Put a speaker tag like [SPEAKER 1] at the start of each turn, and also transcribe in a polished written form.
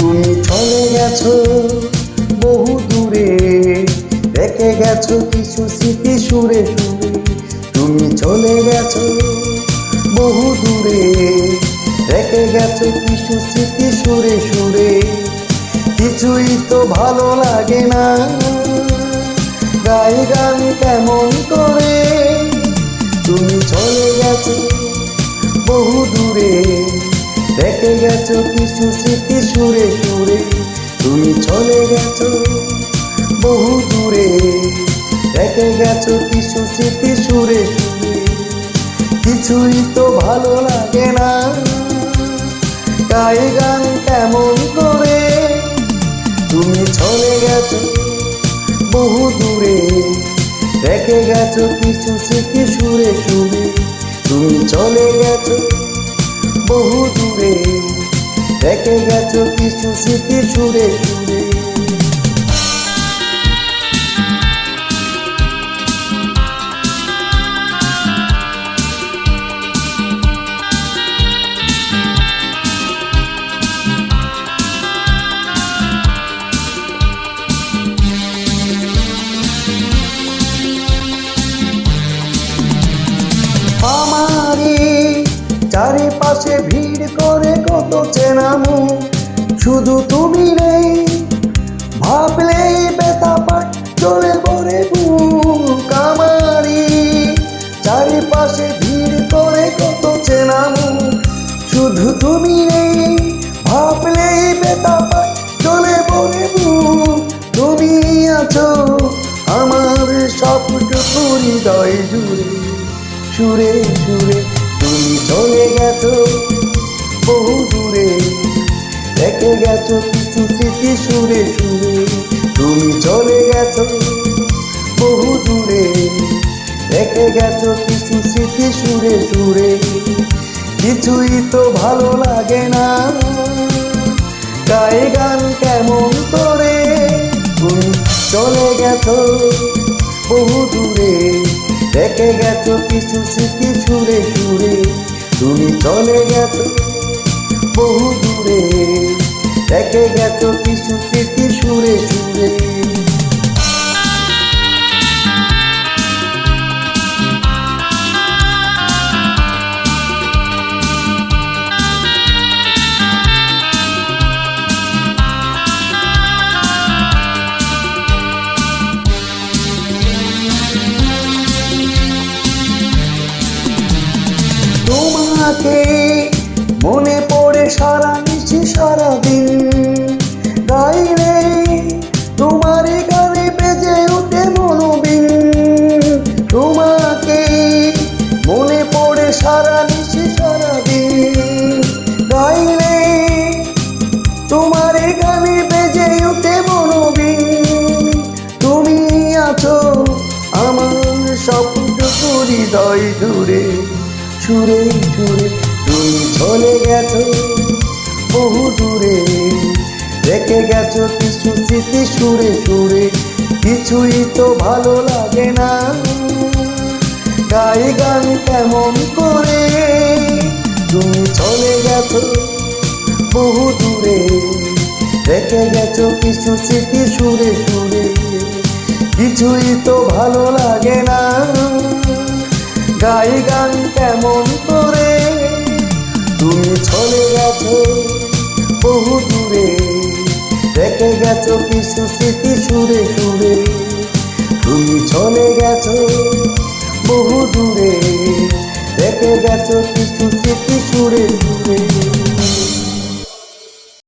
[SPEAKER 1] তুমি চলে গেছো বহু দূরে, রেখে গেছো কিছু স্মৃতি সুরে সুরে। তুমি চলে গেছো বহু দূরে, রেখে গেছো কিছু স্মৃতি সুরে সুরে। কিছুই তো ভালো লাগে না, গাই গান কেমন করে। তুমি চলে গেছো বহু দূরে, রেখে গেছো কিছু স্মৃতি সুরে সুরে। তুমি চলে গেছো বহু দূরে, রেখে গেছো কিছু স্মৃতি সুরে সুরে। কিছুই তো ভালো লাগে না, গাই গান কেমন করে। তুমি চলে গেছো বহু দূরে, রেখে গেছো কিছু স্মৃতি সুরে সুরে। তুমি চলে গেছো বহু দূরে, রেখে গেছো কিছু স্মৃতি সুরে সুরে। আমারে চারিপাশে ভিড় করে কত চেনা মুখ, শুধু তুমি নেই ভাবলেই ব্যথা পায় চলে পড়ে বুক। আমারে চারিপাশে ভিড় করে কত চেনা মুখ, শুধু তুমি নেই ভাবলেই ব্যথা পায় চলে পড়ে বুক। তুমি আছো আমার সবটুকু হৃদয় জুড়ে, সুরে সুরে। তুমি চলে গেছো বহু দূরে, রেখে গেছো কিছু স্মৃতি সুরে সুরে। তুমি চলে গেছো বহু দূরে, রেখে গেছো কিছু স্মৃতি সুরে সুরে। কিছুই তো ভালো লাগে না, গায়ে গান কেমন করে। তুমি চলে গেছো বহু দূরে, রেখে গেছো কিছু স্মৃতি সুরে সুরে। তুমি চলে গেছো বহু দূরে, রেখে গেছো কিছু স্মৃতি সুরে সুরে। তোমাকে মনে পড়ে সারা নিশি সারাদিন, গাইলে তোমার গানে বেজে ওঠে মনোবিন। তোমাকে মনে পড়ে সারা নিশি সারাদিন, গাইলে তোমার গানে বেজে ওঠে মনোবিন। তুমি আছো আমার সবটুকু হৃদয় জুড়ে, সুরে সুরে। তুমি চলে গেছো বহু দূরে, রেখে গেছো কিছু স্মৃতি সুরে সুরে। কিছুই তো ভালো লাগে না, গাই গান কেমন করে। তুমি চলে গেছো বহু দূরে, রেখে গেছো কিছু স্মৃতি সুরে সুরে। কিছুই তো ভালো লাগে না, গাই গান কেমন করে। তুমি চলে গেছো বহু দূরে, রেখে গেছো কিছু স্মৃতি সুরে সুরে। তুমি চলে গেছো বহু দূরে, রেখে গেছো কিছু স্মৃতি সুরে।